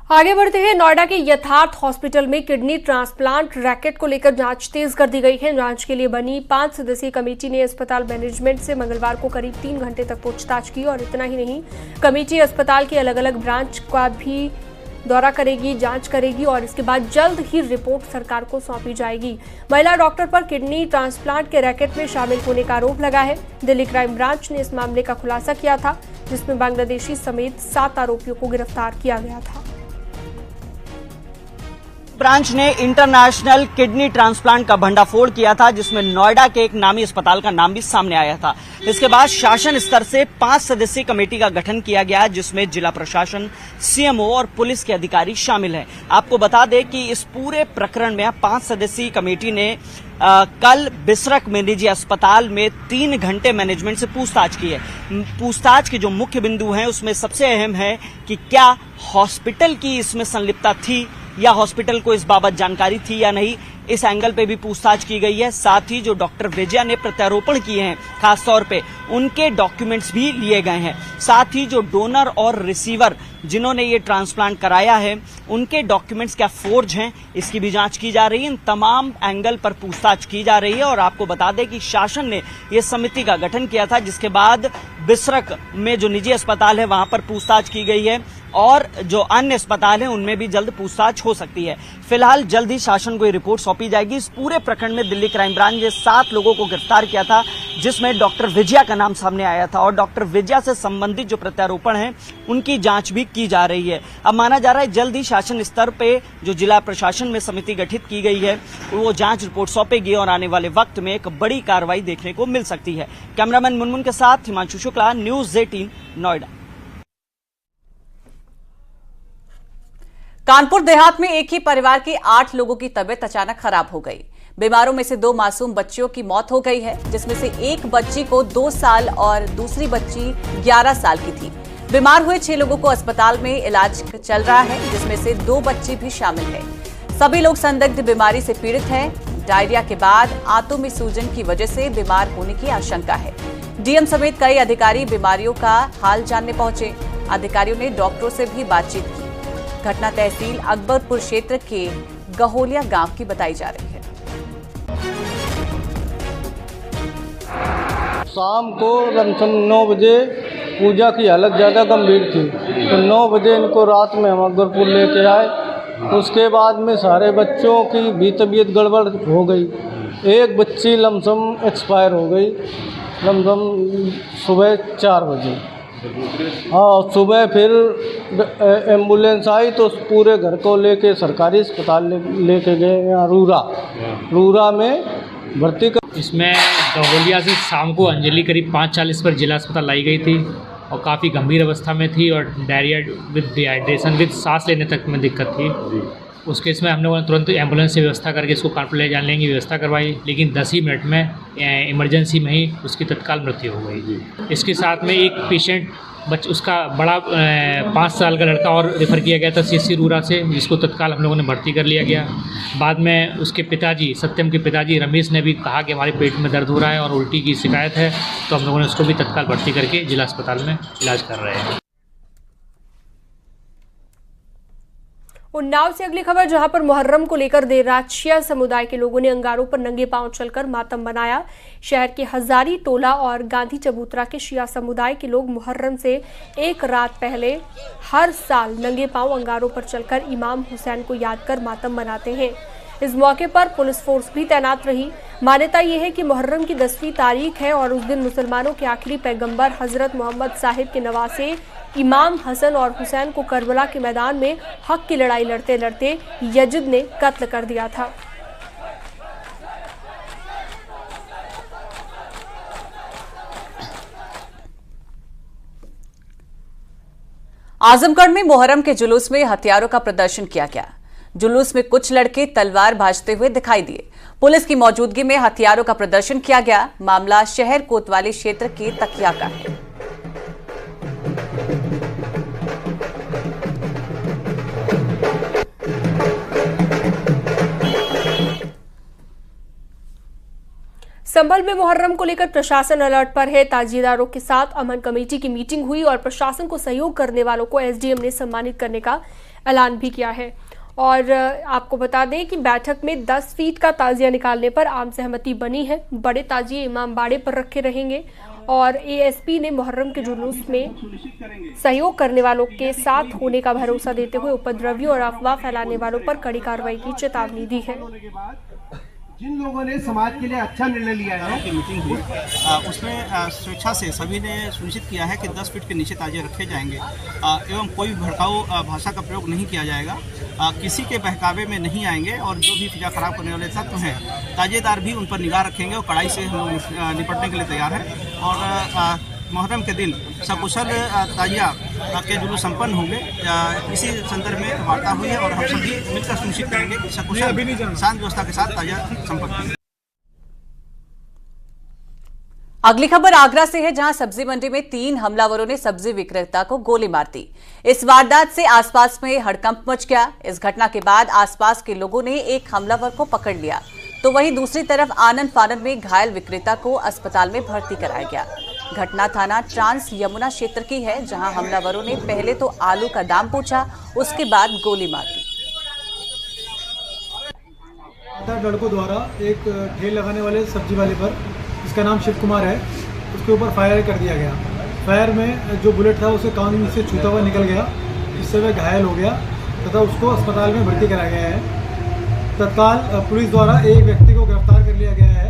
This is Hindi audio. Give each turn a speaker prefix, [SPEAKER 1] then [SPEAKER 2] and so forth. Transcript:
[SPEAKER 1] आगे बढ़ते हैं। नोएडा के यथार्थ हॉस्पिटल में किडनी ट्रांसप्लांट रैकेट को लेकर जांच तेज कर दी गई है। जांच के लिए बनी 5 सदस्यीय कमेटी ने अस्पताल मैनेजमेंट से मंगलवार को करीब 3 घंटे तक पूछताछ की। और इतना ही नहीं, कमेटी अस्पताल के अलग अलग ब्रांच का भी दौरा करेगी, जांच करेगी और इसके बाद जल्द ही रिपोर्ट सरकार को सौंपी जाएगी। महिला डॉक्टर पर किडनी ट्रांसप्लांट के रैकेट में शामिल होने का आरोप लगा है। दिल्ली क्राइम ब्रांच ने इस मामले का खुलासा किया था, जिसमें बांग्लादेशी समेत 7 आरोपियों को गिरफ्तार किया गया था।
[SPEAKER 2] ब्रांच ने इंटरनेशनल किडनी ट्रांसप्लांट का भंडाफोड़ किया था, जिसमें नोएडा के एक नामी अस्पताल का नाम भी सामने आया था। इसके बाद शासन स्तर से 5 सदस्यीय कमेटी का गठन किया गया, जिसमें जिला प्रशासन, सीएमओ और पुलिस के अधिकारी शामिल हैं। आपको बता दें कि इस पूरे प्रकरण में 5 सदस्यीय कमेटी ने कल बिसरक में निजी अस्पताल में 3 घंटे मैनेजमेंट से पूछताछ की है। पूछताछ के जो मुख्य बिंदु हैं उसमें सबसे अहम है कि क्या हॉस्पिटल की इसमें संलिप्तता थी या हॉस्पिटल को इस बाबत जानकारी थी या नहीं, इस एंगल पे भी पूछताछ की गई है। साथ ही जो डॉक्टर विजया ने प्रत्यारोपण किए हैं, खास तौर पे उनके डॉक्यूमेंट्स भी लिए गए हैं। साथ ही जो डोनर और रिसीवर जिन्होंने ये ट्रांसप्लांट कराया है, उनके डॉक्यूमेंट्स क्या फोर्ज हैं, इसकी भी जांच की जा रही है। इन तमाम एंगल पर पूछताछ की जा रही है। और आपको बता दें कि शासन ने ये समिति का गठन किया था, जिसके बाद बिसरक में जो निजी अस्पताल है वहां पर पूछताछ की गई है और जो अन्य अस्पताल हैं उनमें भी जल्द पूछताछ हो सकती है। फिलहाल जल्द ही शासन को ये रिपोर्ट सौंपी जाएगी। इस पूरे प्रकरण में दिल्ली क्राइम ब्रांच ने 7 लोगों को गिरफ्तार किया था, जिसमें डॉक्टर विजया का नाम सामने आया था और डॉक्टर विजया से संबंधित जो प्रत्यारोपण है उनकी जांच भी की जा रही है। अब माना जा रहा है जल्द ही शासन स्तर पे जो जिला प्रशासन में समिति गठित की गई है वो जांच रिपोर्ट सौंपेगी और आने वाले वक्त में एक बड़ी कार्रवाई देखने को मिल सकती है। कैमरामैन मुनमुन के साथ हिमांशु शुक्ला, न्यूज 18 नोएडा।
[SPEAKER 3] कानपुर देहात में एक ही परिवार के 8 लोगों की तबीयत अचानक खराब हो गई। बीमारों में से 2 मासूम बच्चियों की मौत हो गई है, जिसमें से एक बच्ची को 2 साल और दूसरी बच्ची 11 साल की थी। बीमार हुए 6 लोगों को अस्पताल में इलाज चल रहा है, जिसमें से 2 बच्चे भी शामिल हैं। सभी लोग संदिग्ध बीमारी से पीड़ित हैं। डायरिया के बाद आंतों में सूजन की वजह से बीमार होने की आशंका है। डीएम समेत कई अधिकारी बीमारियों का हाल जानने पहुंचे। अधिकारियों ने डॉक्टरों से भी बातचीत की। घटना तहसील अकबरपुर क्षेत्र के गहोलिया गांव की बताई जा रही है।
[SPEAKER 4] शाम को लमसम 9 बजे पूजा की हालत ज़्यादा गंभीर थी, तो 9 बजे इनको रात में हम अकबरपुर लेके आए। उसके बाद में सारे बच्चों की भी तबीयत गड़बड़ हो गई। एक बच्ची लमसम एक्सपायर हो गई लमसम सुबह 4 बजे। हाँ, सुबह फिर एम्बुलेंस आई तो पूरे घर को लेके सरकारी अस्पताल लेके गए, यहाँ रूरा में भर्ती कर।
[SPEAKER 5] इसमें गहोलिया से शाम को अंजलि करीब 5:40 पर जिला अस्पताल लाई गई थी और काफ़ी गंभीर अवस्था में थी और डायरिया विद डिहाइड्रेशन विद सांस लेने तक में दिक्कत थी। उस केस में हमने तुरंत एम्बुलेंस से व्यवस्था करके इसको कानपुर ले जाने की व्यवस्था करवाई, लेकिन 10 ही मिनट में इमरजेंसी में ही उसकी तत्काल मृत्यु हो गई। इसके साथ में एक पेशेंट उसका बड़ा 5 साल का लड़का और रेफ़र किया गया था सीएससी रूरा से, जिसको तत्काल हम लोगों ने भर्ती कर लिया गया। बाद में उसके पिताजी, सत्यम के पिताजी रमेश ने भी कहा कि हमारे पेट में दर्द हो रहा है और उल्टी की शिकायत है, तो हम लोगों ने उसको भी तत्काल भर्ती करके जिला अस्पताल में इलाज कर रहे हैं।
[SPEAKER 1] उन्नाव से अगली खबर, जहां पर मुहर्रम को लेकर देर रात शिया समुदाय के लोगों ने अंगारों पर नंगे पांव चलकर मातम मनाया। शहर के हजारी टोला और गांधी चबूतरा के शिया समुदाय के लोग मुहर्रम से एक रात पहले हर साल नंगे पांव अंगारों पर चलकर इमाम हुसैन को याद कर मातम मनाते हैं। इस मौके पर पुलिस फोर्स भी तैनात रही। मान्यता यह है कि मुहर्रम की 10वीं तारीख है और उस दिन मुसलमानों के आखिरी पैगंबर हजरत मोहम्मद साहिब के नवासे इमाम हसन और हुसैन को करबला के मैदान में हक की लड़ाई लड़ते लड़ते यजिद ने कत्ल कर दिया था।
[SPEAKER 3] आजमगढ़ में मुहर्रम के जुलूस में हथियारों का प्रदर्शन किया गया। जुलूस में कुछ लड़के तलवार भाजते हुए दिखाई दिए। पुलिस की मौजूदगी में हथियारों का प्रदर्शन किया गया। मामला शहर कोतवाली क्षेत्र के तकिया का है।
[SPEAKER 1] संभल में मुहर्रम को लेकर प्रशासन अलर्ट पर है। ताजिएदारों के साथ अमन कमेटी की मीटिंग हुई और प्रशासन को सहयोग करने वालों को एसडीएम ने सम्मानित करने का ऐलान भी किया है। और आपको बता दें कि बैठक में 10 फीट का ताजिया निकालने पर आम सहमति बनी है। बड़े ताजिए इमाम बाड़े पर रखे रहेंगे और एएसपी ने मुहर्रम के जुलूस में सहयोग करने वालों के साथ होने का भरोसा देते हुए उपद्रवियों और अफवाह फैलाने वालों पर कड़ी कार्रवाई की चेतावनी दी है।
[SPEAKER 6] जिन लोगों ने समाज के लिए अच्छा निर्णय लिया है
[SPEAKER 7] की मीटिंग हुई उसमें स्वेच्छा से सभी ने सुनिश्चित किया है कि 10 फीट के नीचे ताजिए रखे जाएंगे एवं कोई भड़काऊ भाषा का प्रयोग नहीं किया जाएगा, किसी के बहकावे में नहीं आएंगे और जो भी फिजा खराब करने वाले तत्व हैं ताजिएदार भी उन पर निगाह रखेंगे और कड़ाई से हम लोग निपटने के लिए तैयार हैं। और मुहर्रम के दिन सकुशल ताजिया के जुलूस संपन्न होंगे। इसी संदर्भ में वार्ता हुई है और हम सभी मिलकर सुनिश्चित करेंगे कि सकुशल शांत व्यवस्था के साथ ताजिया संपन्न होंगे।
[SPEAKER 3] अगली खबर आगरा से है, जहां सब्जी मंडी में 3 हमलावरों ने सब्जी विक्रेता को गोली मार दी। इस वारदात से आसपास में हड़कंप मच गया। इस घटना के बाद आसपास के लोगों ने एक हमलावर को पकड़ लिया, तो वहीं दूसरी तरफ आनन फानन में घायल विक्रेता को अस्पताल में भर्ती कराया गया। घटना थाना ट्रांस यमुना क्षेत्र की है, जहां हमलावरों ने पहले तो आलू का दाम पूछा, उसके बाद गोली मार दी।
[SPEAKER 8] लड़कों द्वारा एक ठेल लगाने वाले सब्जी वाले पर, जिसका नाम शिव कुमार है, उसके ऊपर फायर कर दिया गया। फायर में जो बुलेट था उसे कान से छूता हुआ निकल गया, जिससे वह घायल हो गया तथा उसको अस्पताल में भर्ती कराया गया है। तत्काल पुलिस द्वारा एक व्यक्ति को गिरफ्तार कर लिया गया है।